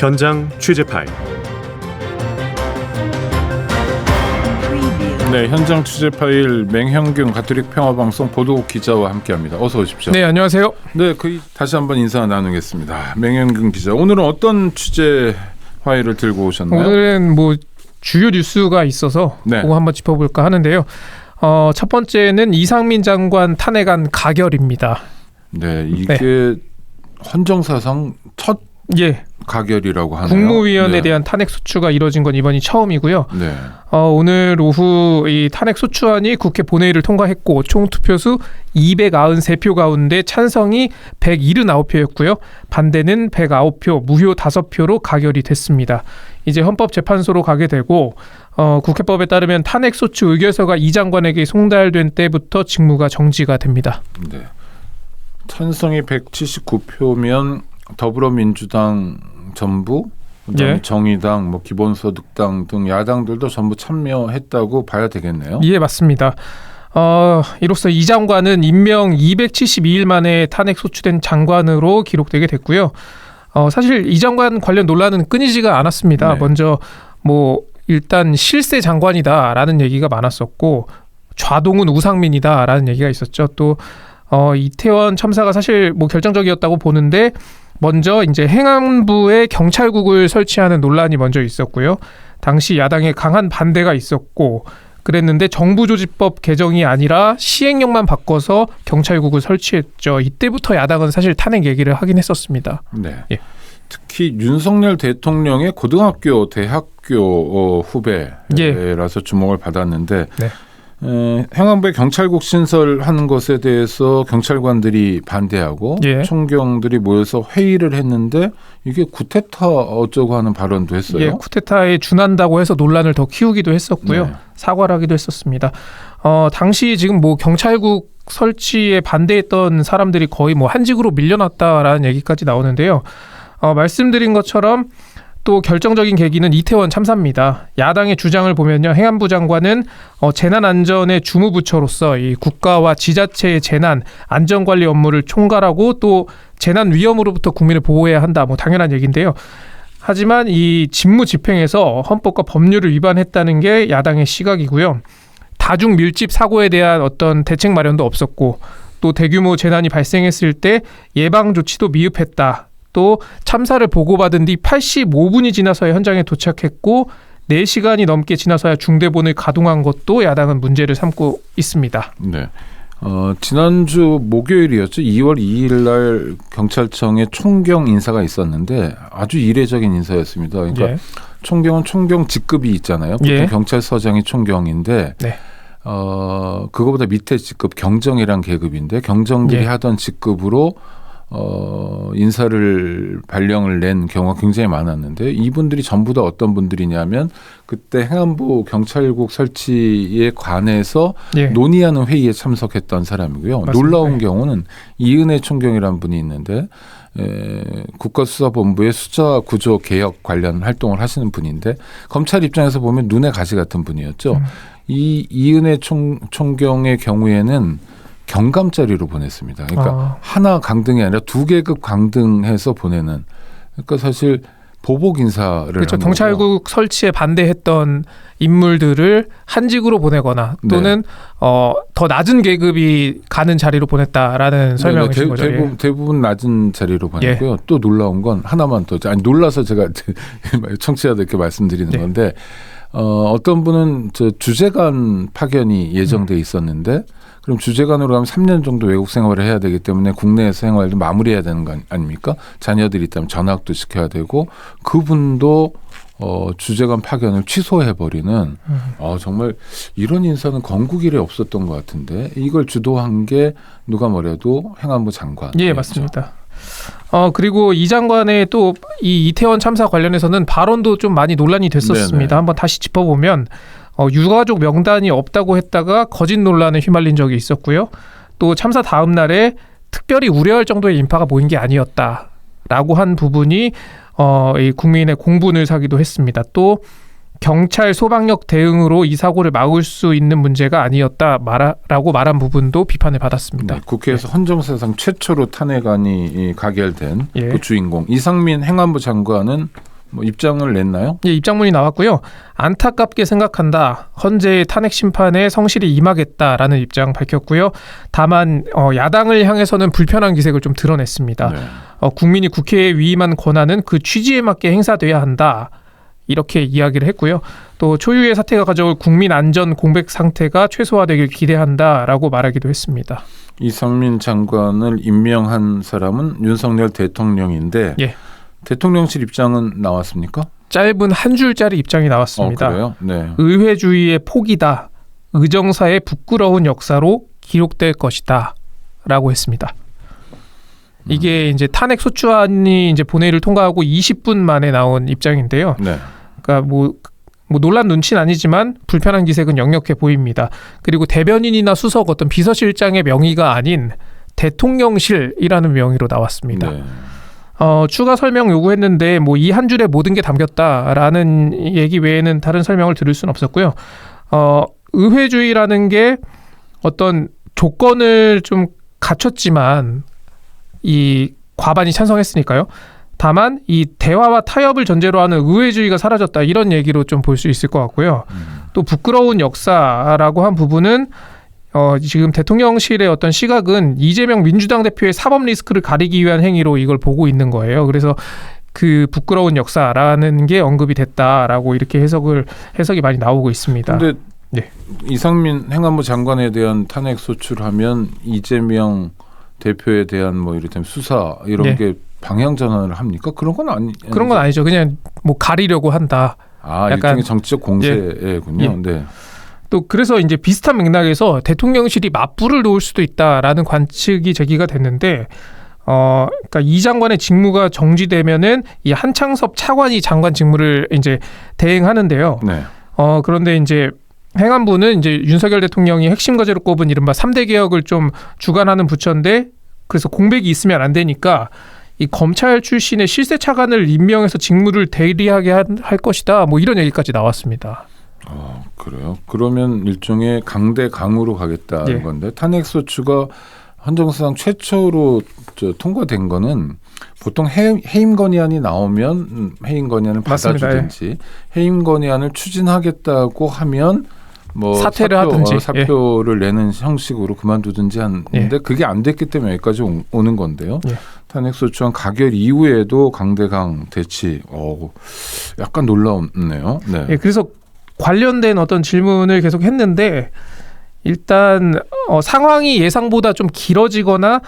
현장 취재 파일. 네, 현장 취재 파일 맹형균 가톨릭 평화방송 보도국 기자와 함께합니다. 어서 오십시오. 네, 안녕하세요. 네, 다시 한번 인사 나누겠습니다. 맹형균 기자, 오늘은 어떤 취재 파일을 들고 오셨나요? 오늘은 주요 뉴스가 있어서 그거 한번 짚어볼까 하는데요. 첫 번째는 이상민 장관 탄핵안 가결입니다. 네, 이게 헌정사상 첫 가결이라고 하네요. 국무위원에 대한 탄핵 소추가 이뤄진 건 이번이 처음이고요. 네. 오늘 오후 이 탄핵 소추안이 국회 본회의를 통과했고 총 투표수 293표 가운데 찬성이 179표였고요. 반대는 109표, 무효 5표로 가결이 됐습니다. 이제 헌법재판소로 가게 되고 국회법에 따르면 탄핵 소추 의결서가 이 장관에게 송달된 때부터 직무가 정지가 됩니다. 네. 찬성이 179표면 더불어민주당 전부, 그다음에 정의당, 기본소득당 등 야당들도 전부 참여했다고 봐야 되겠네요. 예, 맞습니다. 이로써 이 장관은 임명 272일 만에 탄핵 소추된 장관으로 기록되게 됐고요. 사실 이 장관 관련 논란은 끊이지가 않았습니다. 네. 먼저 일단 실세 장관이다라는 얘기가 많았었고 좌동은 우상민이다라는 얘기가 있었죠. 또 이태원 참사가 사실 결정적이었다고 보는데 먼저 이제 행안부에 경찰국을 설치하는 논란이 먼저 있었고요. 당시 야당의 강한 반대가 있었고 그랬는데 정부조직법 개정이 아니라 시행령만 바꿔서 경찰국을 설치했죠. 이때부터 야당은 사실 탄핵 얘기를 하긴 했었습니다. 네. 예. 특히 윤석열 대통령의 고등학교, 대학교 후배라서 주목을 받았는데 행안부에 경찰국 신설하는 것에 대해서 경찰관들이 반대하고 총경들이 모여서 회의를 했는데 이게 쿠데타 어쩌고 하는 발언도 했어요. 예, 쿠데타에 준한다고 해서 논란을 더 키우기도 했었고요. 사과를 하기도 했었습니다. 당시 지금 경찰국 설치에 반대했던 사람들이 거의 한직으로 밀려났다라는 얘기까지 나오는데요. 말씀드린 것처럼 또 결정적인 계기는 이태원 참사입니다. 야당의 주장을 보면요, 행안부 장관은 재난안전의 주무부처로서 이 국가와 지자체의 재난 안전관리 업무를 총괄하고 또 재난 위험으로부터 국민을 보호해야 한다. 당연한 얘기인데요. 하지만 이 직무 집행에서 헌법과 법률을 위반했다는 게 야당의 시각이고요. 다중 밀집 사고에 대한 어떤 대책 마련도 없었고 또 대규모 재난이 발생했을 때 예방 조치도 미흡했다. 또 참사를 보고받은 뒤 85분이 지나서야 현장에 도착했고 4시간이 넘게 지나서야 중대본을 가동한 것도 야당은 문제를 삼고 있습니다. 네. 지난주 목요일이었죠. 2월 2일 날 경찰청에 총경 인사가 있었는데 아주 이례적인 인사였습니다. 그러니까 총경은 총경 직급이 있잖아요. 보통 경찰서장이 총경인데 그거보다 밑에 직급 경정이란 계급인데 경정들이 하던 직급으로 인사를 발령을 낸 경우가 굉장히 많았는데 이분들이 전부 다 어떤 분들이냐면 그때 행안부 경찰국 설치에 관해서 논의하는 회의에 참석했던 사람이고요. 맞습니다. 놀라운 경우는 이은혜 총경이라는 분이 있는데 국가수사본부의 수사 구조 개혁 관련 활동을 하시는 분인데 검찰 입장에서 보면 눈의 가시 같은 분이었죠. 이 이은혜 총경의 경우에는 경감자리로 보냈습니다. 그러니까 하나 강등이 아니라 2계급 강등해서 보내는. 그러니까 사실 보복 인사를 그렇죠. 경찰국 설치에 반대했던 인물들을 한직으로 보내거나 또는 더 낮은 계급이 가는 자리로 보냈다라는 설명이신 거죠. 대부분 낮은 자리로 보냈고요. 또 놀라운 건 하나만 더. 놀라서 제가 청취자들께 말씀드리는 건데 어떤 분은 주재관 파견이 예정돼 있었는데 그럼 주재관으로 가면 3년 정도 외국 생활을 해야 되기 때문에 국내에서 생활도 마무리해야 되는 거 아닙니까? 자녀들이 있다면 전학도 시켜야 되고 그분도 주재관 파견을 취소해버리는 정말 이런 인사는 건국 이래 없었던 것 같은데 이걸 주도한 게 누가 뭐래도 행안부 장관. 예, 맞습니다. 그리고 이 장관의 또 이 이태원 참사 관련해서는 발언도 좀 많이 논란이 됐었습니다. 한번 다시 짚어보면 유가족 명단이 없다고 했다가 거짓 논란에 휘말린 적이 있었고요. 또 참사 다음 날에 특별히 우려할 정도의 인파가 모인 게 아니었다라고 한 부분이 이 국민의 공분을 사기도 했습니다. 또 경찰 소방력 대응으로 이 사고를 막을 수 있는 문제가 아니었다라고 말한 부분도 비판을 받았습니다. 네, 국회에서 헌정사상 최초로 탄핵안이 가결된 그 주인공 이상민 행안부 장관은 뭐 입장을 냈나요? 예, 입장문이 나왔고요. 안타깝게 생각한다. 헌재의 탄핵 심판에 성실히 임하겠다라는 입장 밝혔고요. 다만 야당을 향해서는 불편한 기색을 좀 드러냈습니다. 네. 국민이 국회에 위임한 권한은 그 취지에 맞게 행사돼야 한다. 이렇게 이야기를 했고요. 또 초유의 사태가 가져올 국민 안전 공백 상태가 최소화되길 기대한다라고 말하기도 했습니다. 이상민 장관을 임명한 사람은 윤석열 대통령인데 예. 대통령실 입장은 나왔습니까? 짧은 한 줄짜리 입장이 나왔습니다. 그래요? 네. 의회주의의 폭이다. 의정사의 부끄러운 역사로 기록될 것이다. 라고 했습니다. 이게 이제 탄핵 소추안이 이제 본회의를 통과하고 20분 만에 나온 입장인데요. 네. 그러니까 뭐 논란 눈치는 아니지만 불편한 기색은 역력해 보입니다. 그리고 대변인이나 수석 어떤 비서실장의 명의가 아닌 대통령실이라는 명의로 나왔습니다. 네. 추가 설명 요구했는데 뭐 이 한 줄에 모든 게 담겼다라는 얘기 외에는 다른 설명을 들을 수는 없었고요. 의회주의라는 게 어떤 조건을 좀 갖췄지만 이 과반이 찬성했으니까요. 다만 이 대화와 타협을 전제로 하는 의회주의가 사라졌다 이런 얘기로 좀 볼 수 있을 것 같고요. 또 부끄러운 역사라고 한 부분은 지금 대통령실의 어떤 시각은 이재명 민주당 대표의 사법 리스크를 가리기 위한 행위로 이걸 보고 있는 거예요. 그래서 그 부끄러운 역사라는 게 언급이 됐다라고 이렇게 해석이 많이 나오고 있습니다. 근데 네. 이상민 행안부 장관에 대한 탄핵 소추하면 이재명 대표에 대한 뭐 이를테면 수사 이런 네. 게 방향 전환을 합니까? 그런 건 그런 건 아니죠. 그냥 뭐 가리려고 한다. 약간 일종의 정치적 공세군요. 예. 네. 또 그래서 이제 비슷한 맥락에서 대통령실이 맞불을 놓을 수도 있다라는 관측이 제기가 됐는데, 그러니까 이 장관의 직무가 정지되면은 이 한창섭 차관이 장관 직무를 이제 대행하는데요. 네. 그런데 이제 행안부는 이제 윤석열 대통령이 핵심 과제로 꼽은 이른바 3대 개혁을 좀 주관하는 부처인데, 그래서 공백이 있으면 안 되니까 이 검찰 출신의 실세 차관을 임명해서 직무를 대리하게 할 것이다. 뭐 이런 얘기까지 나왔습니다. 그래요? 그러면 일종의 강대강으로 가겠다는 건데 탄핵 소추가 헌정사상 최초로 통과된 거는 보통 해임 건의안이 나오면 해임 건의안을 받아주든지 해임 건의안을 추진하겠다고 하면 뭐 사퇴를 하든지 사표를 내는 형식으로 그만두든지 하는데 그게 안 됐기 때문에 여기까지 오는 건데요. 탄핵 소추안 가결 이후에도 강대강 대치 약간 놀라웠네요. 네. 그래서 관련된 어떤 질문을 계속 했는데 일단 상황이 예상보다 좀 길어지거나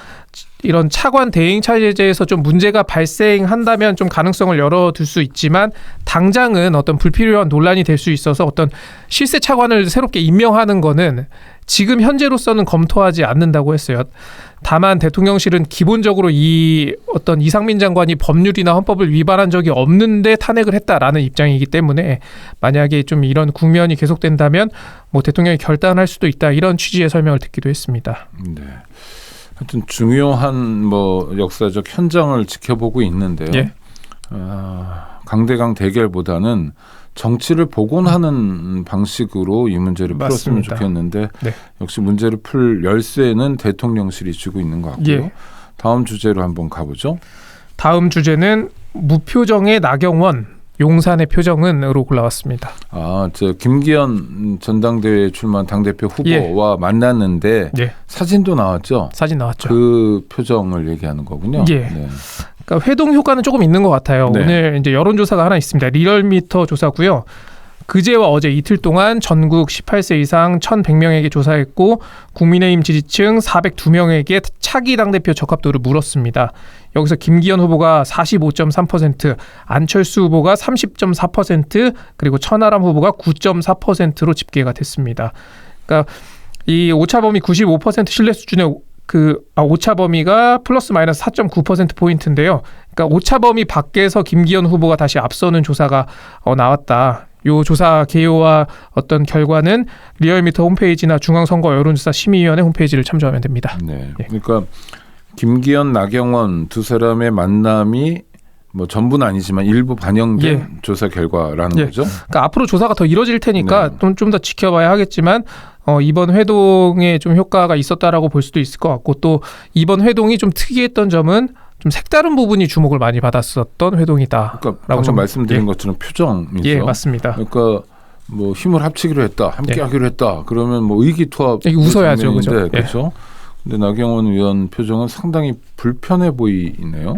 이런 차관 대행 차제제에서 좀 문제가 발생한다면 좀 가능성을 열어둘 수 있지만 당장은 어떤 불필요한 논란이 될 수 있어서 어떤 실세 차관을 새롭게 임명하는 거는 지금 현재로서는 검토하지 않는다고 했어요. 다만 대통령실은 기본적으로 이 어떤 이상민 장관이 법률이나 헌법을 위반한 적이 없는데 탄핵을 했다라는 입장이기 때문에 만약에 좀 이런 국면이 계속된다면 뭐 대통령이 결단할 수도 있다 이런 취지의 설명을 듣기도 했습니다. 네. 하여튼 중요한 뭐 역사적 현장을 지켜보고 있는데요. 강대강 대결보다는 정치를 복원하는 방식으로 이 문제를 풀었으면 좋겠는데 역시 문제를 풀 열쇠는 대통령실이 쥐고 있는 것 같고요. 다음 주제로 한번 가보죠. 다음 주제는 무표정의 나경원, 용산의 표정은으로 골라왔습니다. 저 김기현 전당대회에 출마한 당대표 후보와 만났는데 사진도 나왔죠? 사진 나왔죠. 그 표정을 얘기하는 거군요. 네. 그러니까 회동 효과는 조금 있는 것 같아요. 오늘 이제 여론조사가 하나 있습니다. 리얼미터 조사고요. 그제와 어제 이틀 동안 전국 18세 이상 1,100명에게 조사했고 국민의힘 지지층 402명에게 차기 당대표 적합도를 물었습니다. 여기서 김기현 후보가 45.3%, 안철수 후보가 30.4%, 그리고 천하람 후보가 9.4%로 집계가 됐습니다. 그러니까 이 오차범위 95% 신뢰 수준의 오차 범위가 플러스 마이너스 4.9%포인트인데요. 그러니까 오차 범위 밖에서 김기현 후보가 다시 앞서는 조사가 나왔다. 요 조사 개요와 어떤 결과는 리얼미터 홈페이지나 중앙선거 여론조사 심의위원회 홈페이지를 참조하면 됩니다. 네. 그러니까 김기현, 나경원 두 사람의 만남이 뭐 전부는 아니지만 일부 반영된 조사 결과라는 거죠. 그러니까 앞으로 조사가 더 이뤄질 테니까 좀 더 지켜봐야 하겠지만 이번 회동에 좀 효과가 있었다라고 볼 수도 있을 것 같고 또 이번 회동이 좀 특이했던 점은 좀 색다른 부분이 주목을 많이 받았었던 회동이다. 그러니까 방금 말씀드린 것처럼 표정이죠. 예, 맞습니다. 그러니까 뭐 힘을 합치기로 했다, 함께하기로 했다. 그러면 뭐 의기투합 웃어야죠, 그죠? 그렇죠. 근데 나경원 의원 표정은 상당히 불편해 보이네요.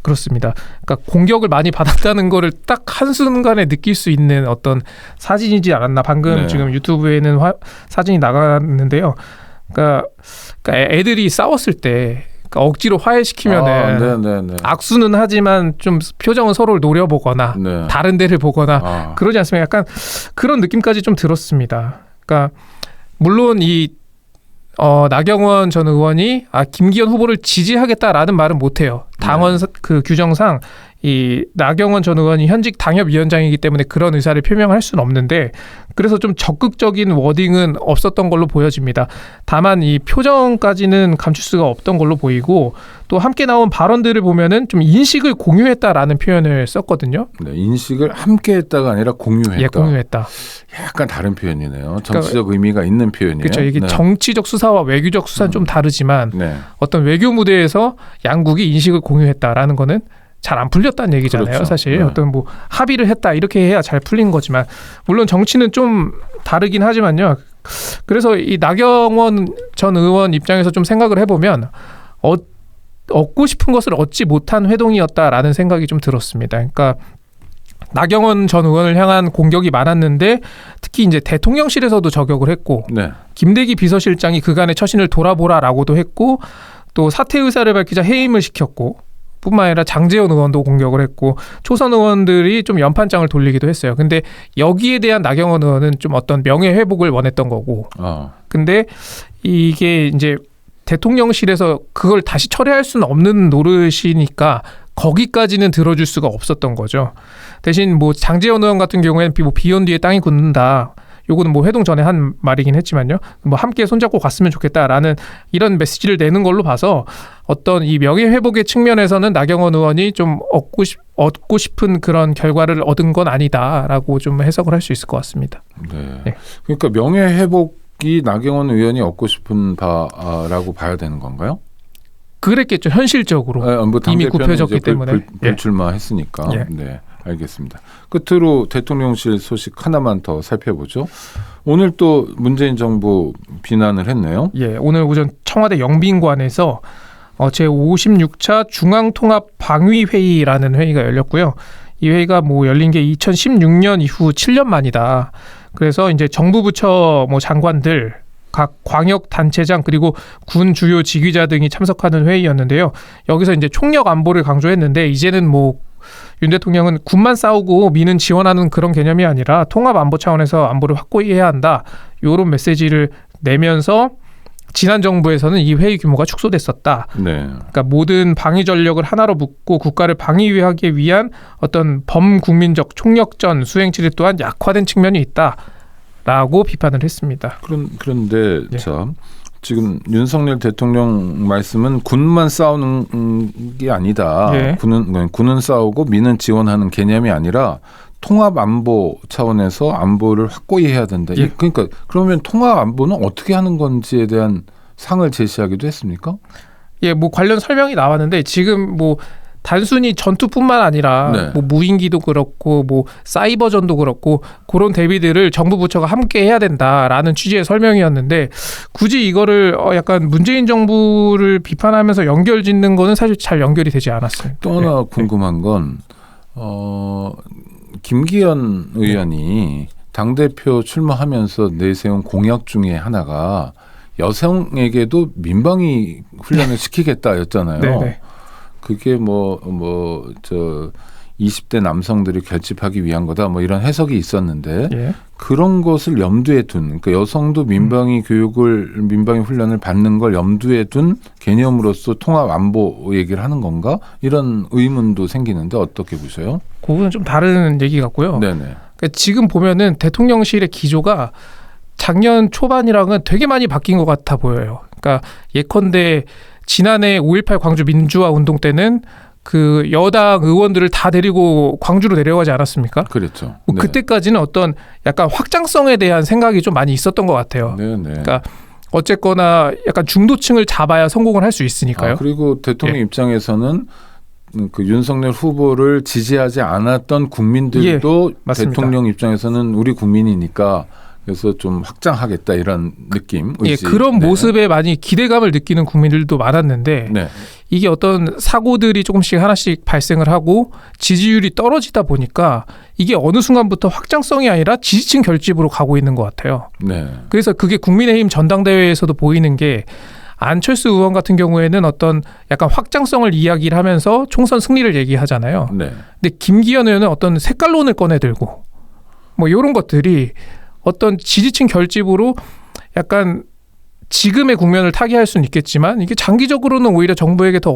그렇습니다. 그러니까 공격을 많이 받았다는 거를 딱 한순간에 느낄 수 있는 어떤 사진이지 않았나. 방금 지금 유튜브에는 사진이 나갔는데요. 그러니까 애들이 싸웠을 때 그러니까 억지로 화해시키면은 악수는 하지만 좀 표정은 서로를 노려보거나 다른 데를 보거나 그러지 않습니까? 약간 그런 느낌까지 좀 들었습니다. 그러니까 물론 이 나경원 전 의원이 김기현 후보를 지지하겠다라는 말은 못해요. 당원 그 규정상 이 나경원 전 의원이 현직 당협위원장이기 때문에 그런 의사를 표명할 수는 없는데 그래서 좀 적극적인 워딩은 없었던 걸로 보여집니다. 다만 이 표정까지는 감출 수가 없던 걸로 보이고 또 함께 나온 발언들을 보면은 좀 인식을 공유했다라는 표현을 썼거든요. 네, 인식을 함께했다가 아니라 공유했다. 예, 공유했다. 약간 다른 표현이네요. 정치적 의미가 있는 표현이에요. 그렇죠. 이게 정치적 수사와 외교적 수사는 좀 다르지만 어떤 외교 무대에서 양국이 인식을 공유했다라는 거는 잘 안 풀렸다는 얘기잖아요. 그렇죠. 사실 어떤 뭐 합의를 했다 이렇게 해야 잘 풀린 거지만 물론 정치는 좀 다르긴 하지만요. 그래서 이 나경원 전 의원 입장에서 좀 생각을 해보면 얻고 싶은 것을 얻지 못한 회동이었다라는 생각이 좀 들었습니다. 그러니까 나경원 전 의원을 향한 공격이 많았는데 특히 이제 대통령실에서도 저격을 했고 김대기 비서실장이 그간의 처신을 돌아보라라고도 했고 또 사퇴 의사를 밝히자 해임을 시켰고 뿐만 아니라 장제원 의원도 공격을 했고 초선 의원들이 좀 연판장을 돌리기도 했어요. 근데 여기에 대한 나경원 의원은 좀 어떤 명예 회복을 원했던 거고 근데 이게 이제 대통령실에서 그걸 다시 철회할 수는 없는 노릇이니까 거기까지는 들어줄 수가 없었던 거죠. 대신 뭐 장제원 의원 같은 경우에는 뭐 비온 뒤에 땅이 굳는다. 요거는 뭐 회동 전에 한 말이긴 했지만요. 뭐 함께 손잡고 갔으면 좋겠다라는 이런 메시지를 내는 걸로 봐서 어떤 이 명예 회복의 측면에서는 나경원 의원이 좀 얻고 싶은 그런 결과를 얻은 건 아니다라고 좀 해석을 할 수 있을 것 같습니다. 네. 그러니까 명예 회복이 나경원 의원이 얻고 싶은 바라고 봐야 되는 건가요? 그랬겠죠. 현실적으로 뭐 이미 굽혀졌기 때문에 불출마했으니까. 네. 알겠습니다. 끝으로 대통령실 소식 하나만 더 살펴보죠. 오늘 또 문재인 정부 비난을 했네요. 예, 오늘 오전 청와대 영빈관에서 제56차 중앙통합방위회의라는 회의가 열렸고요. 이 회의가 뭐 열린 게 2016년 이후 7년 만이다. 그래서 이제 정부 부처 뭐 장관들 각 광역 단체장 그리고 군 주요 지휘자 등이 참석하는 회의였는데요. 여기서 이제 총력 안보를 강조했는데 이제는 뭐 윤 대통령은 군만 싸우고 민은 지원하는 그런 개념이 아니라 통합 안보 차원에서 안보를 확고히 해야 한다. 이런 메시지를 내면서 지난 정부에서는 이 회의 규모가 축소됐었다. 그러니까 모든 방위 전력을 하나로 묶고 국가를 방위하기 위한 어떤 범국민적 총력전 수행 체제 또한 약화된 측면이 있다라고 비판을 했습니다. 그런데 참 지금 윤석열 대통령 말씀은 군만 싸우는 게 아니다. 군은 싸우고 민은 지원하는 개념이 아니라 통합 안보 차원에서 안보를 확고히 해야 된다. 그러니까 그러면 통합 안보는 어떻게 하는 건지에 대한 상을 제시하기도 했습니까? 예, 뭐 관련 설명이 나왔는데 지금 뭐 단순히 전투뿐만 아니라 뭐 무인기도 그렇고 뭐 사이버전도 그렇고 그런 대비들을 정부 부처가 함께 해야 된다라는 취지의 설명이었는데 굳이 이거를 약간 문재인 정부를 비판하면서 연결짓는 거는 사실 잘 연결이 되지 않았어요. 또 하나 궁금한 건 김기현 의원이 당대표 출마하면서 내세운 공약 중에 하나가 여성에게도 민방위 훈련을 시키겠다였잖아요. 그게 저 20대 남성들이 결집하기 위한 거다 뭐 이런 해석이 있었는데 그런 것을 염두에 둔 그러니까 여성도 민방위 교육을 민방위 훈련을 받는 걸 염두에 둔 개념으로서 통합 안보 얘기를 하는 건가 이런 의문도 생기는데 어떻게 보세요? 그거는 좀 다른 얘기 같고요. 그러니까 지금 보면은 대통령실의 기조가 작년 초반이랑은 되게 많이 바뀐 것 같아 보여요. 그러니까 예컨대 지난해 5.18 광주 민주화 운동 때는 그 여당 의원들을 다 데리고 광주로 내려가지 않았습니까? 그렇죠. 그때까지는 어떤 약간 확장성에 대한 생각이 좀 많이 있었던 것 같아요. 그러니까 어쨌거나 약간 중도층을 잡아야 성공을 할 수 있으니까요. 그리고 대통령 예. 입장에서는 그 윤석열 후보를 지지하지 않았던 국민들도 예, 대통령 입장에서는 우리 국민이니까 그래서 좀 확장하겠다 이런 느낌. 의지. 예, 그런 모습에 많이 기대감을 느끼는 국민들도 많았는데 네. 이게 어떤 사고들이 조금씩 하나씩 발생을 하고 지지율이 떨어지다 보니까 이게 어느 순간부터 확장성이 아니라 지지층 결집으로 가고 있는 것 같아요. 네. 그래서 그게 국민의힘 전당대회에서도 보이는 게 안철수 의원 같은 경우에는 어떤 약간 확장성을 이야기를 하면서 총선 승리를 얘기하잖아요. 네. 근데 김기현 의원은 어떤 색깔론을 꺼내들고 뭐 이런 것들이 어떤 지지층 결집으로 약간 지금의 국면을 타개할 수는 있겠지만 이게 장기적으로는 오히려 정부에게 더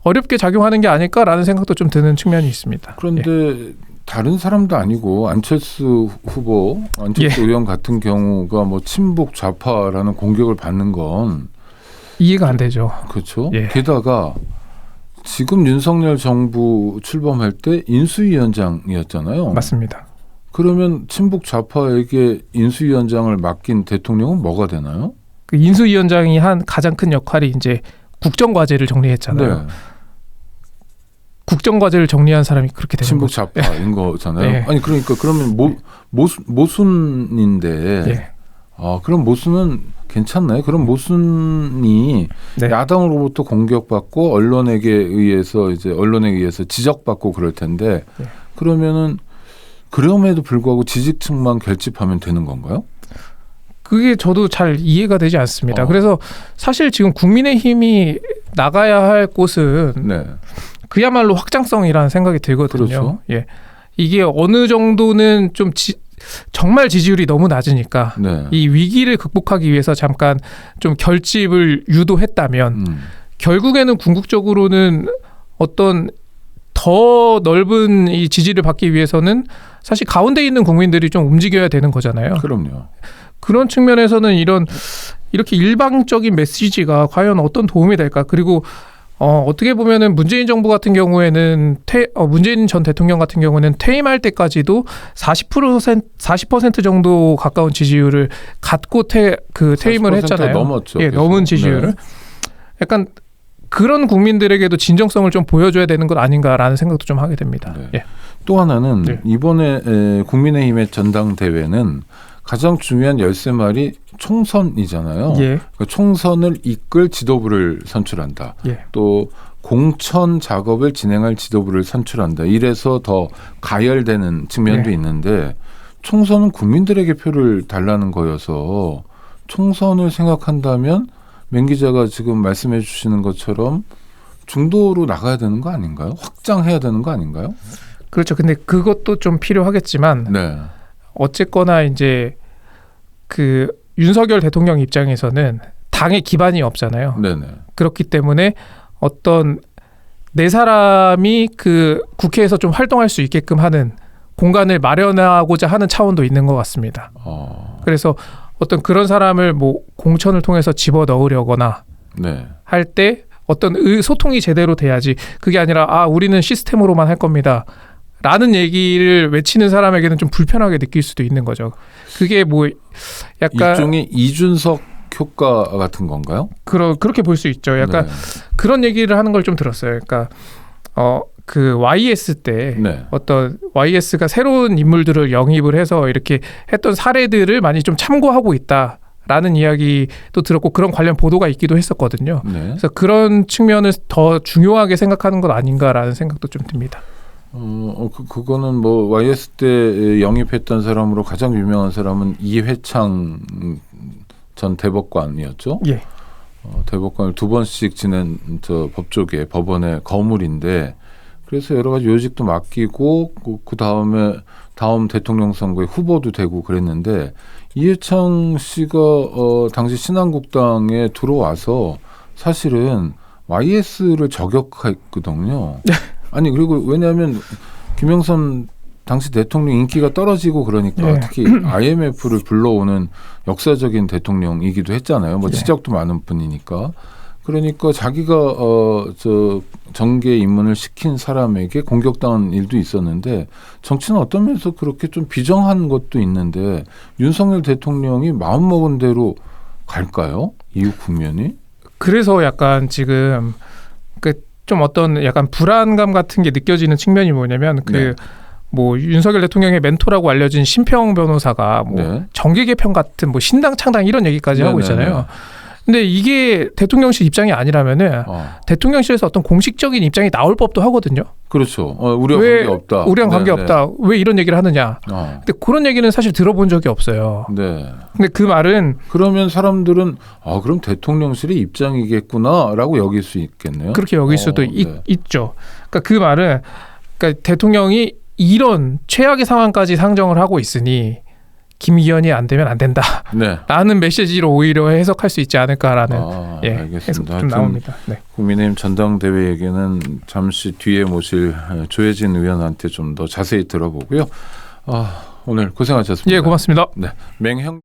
어렵게 작용하는 게 아닐까라는 생각도 좀 드는 측면이 있습니다. 그런데 다른 사람도 아니고 안철수 후보, 안철수 의원 같은 경우가 뭐 친북 좌파라는 공격을 받는 건 이해가 안 되죠. 그렇죠. 예. 게다가 지금 윤석열 정부 출범할 때 인수위원장이었잖아요. 맞습니다. 그러면 친북 좌파에게 인수위원장을 맡긴 대통령은 뭐가 되나요? 그 인수위원장이 한 가장 큰 역할이 이제 국정과제를 정리했잖아요. 네. 국정과제를 정리한 사람이 그렇게 되는 친북 거죠. 좌파인 거잖아요. 네. 아니 그러니까 그러면 모순인데 예. 그럼 모순은 괜찮나요? 그럼 모순이 네. 야당으로부터 공격받고 언론에 의해서 지적받고 그럴 텐데 네. 그러면은 그럼에도 불구하고 지지층만 결집하면 되는 건가요? 그게 저도 잘 이해가 되지 않습니다. 그래서 사실 지금 국민의힘이 나가야 할 곳은 네. 그야말로 확장성이라는 생각이 들거든요. 그렇죠. 예. 이게 어느 정도는 좀 정말 지지율이 너무 낮으니까 네. 이 위기를 극복하기 위해서 잠깐 좀 결집을 유도했다면 결국에는 궁극적으로는 어떤 더 넓은 이 지지를 받기 위해서는 사실 가운데 있는 국민들이 좀 움직여야 되는 거잖아요. 그럼요. 그런 측면에서는 이렇게 일방적인 메시지가 과연 어떤 도움이 될까? 그리고 어떻게 보면은 문재인 정부 같은 경우에는 문재인 전 대통령 같은 경우는 퇴임할 때까지도 40% 정도 가까운 지지율을 갖고 퇴임을 했잖아요. 넘었죠. 예, 넘은 지지율을. 네. 약간 그런 국민들에게도 진정성을 좀 보여줘야 되는 것 아닌가라는 생각도 좀 하게 됩니다. 네. 예. 또 하나는 네. 이번에 국민의힘의 전당대회는 가장 중요한 열쇠말이 총선이잖아요. 예. 그러니까 총선을 이끌 지도부를 선출한다. 예. 또 공천 작업을 진행할 지도부를 선출한다. 이래서 더 가열되는 측면도 네. 있는데 총선은 국민들에게 표를 달라는 거여서 총선을 생각한다면 맹 기자가 지금 말씀해 주시는 것처럼 중도로 나가야 되는 거 아닌가요? 확장해야 되는 거 아닌가요? 그렇죠. 근데 그것도 좀 필요하겠지만 네. 어쨌거나 이제 그 윤석열 대통령 입장에서는 당의 기반이 없잖아요. 네네. 그렇기 때문에 어떤 네 사람이 그 국회에서 좀 활동할 수 있게끔 하는 공간을 마련하고자 하는 차원도 있는 것 같습니다. 그래서 어떤 그런 사람을 뭐 공천을 통해서 집어 넣으려거나 네. 할 때 어떤 소통이 제대로 돼야지 그게 아니라 우리는 시스템으로만 할 겁니다. 라는 얘기를 외치는 사람에게는 좀 불편하게 느낄 수도 있는 거죠. 그게 뭐 약간 일종의 이준석 효과 같은 건가요? 그렇게 볼 수 있죠. 약간 네. 그런 얘기를 하는 걸 좀 들었어요. 그러니까 그 YS 때 네. 어떤 YS가 새로운 인물들을 영입을 해서 이렇게 했던 사례들을 많이 좀 참고하고 있다라는 이야기도 들었고 그런 관련 보도가 있기도 했었거든요. 네. 그래서 그런 측면을 더 중요하게 생각하는 것 아닌가라는 생각도 좀 듭니다. 그거는 뭐 YS 때 영입했던 사람으로 가장 유명한 사람은 이회창 전 대법관이었죠. 예. 대법관을 2번씩 지낸 법조계 법원의 거물인데 그래서 여러 가지 요직도 맡기고 그 다음에 다음 대통령 선거에 후보도 되고 그랬는데 이회창 씨가 당시 신한국당에 들어와서 사실은 YS를 저격했거든요. 아니 그리고 왜냐하면 김영삼 당시 대통령 인기가 떨어지고 그러니까 특히 IMF를 불러오는 역사적인 대통령이기도 했잖아요. 뭐 지적도 많은 분이니까. 그러니까 자기가 정계 입문을 시킨 사람에게 공격당한 일도 있었는데 정치는 어떤 면에서 그렇게 좀 비정한 것도 있는데 윤석열 대통령이 마음먹은 대로 갈까요? 이후 국면이? 그래서 약간 지금 그 좀 어떤 약간 불안감 같은 게 느껴지는 측면이 뭐냐면 네. 뭐 윤석열 대통령의 멘토라고 알려진 심평 변호사가 뭐 네. 정계 개편 같은 뭐 신당 창당 이런 얘기까지 하고 네네네. 있잖아요. 근데 이게 대통령실 입장이 아니라면은 대통령실에서 어떤 공식적인 입장이 나올 법도 하거든요. 그렇죠. 우리와 왜 관계 없다. 우리랑 관계 네, 없다. 왜 이런 얘기를 하느냐. 근데 그런 얘기는 사실 들어본 적이 없어요. 네. 근데 그 말은 그러면 사람들은 그럼 대통령실의 입장이겠구나라고 여길 수 있겠네요. 그렇게 여길 수도 네. 있죠. 그러니까 그 말은 그러니까 대통령이 이런 최악의 상황까지 상정을 하고 있으니 김기현이 안 되면 안 된다. 네. 라는 메시지로 오히려 해석할 수 있지 않을까라는 알겠습니다. 해석 좀 나옵니다. 네. 국민의힘 전당대회 얘기는 잠시 뒤에 모실 조혜진 의원한테 좀 더 자세히 들어보고요. 오늘 고생하셨습니다. 예, 고맙습니다. 네, 맹형.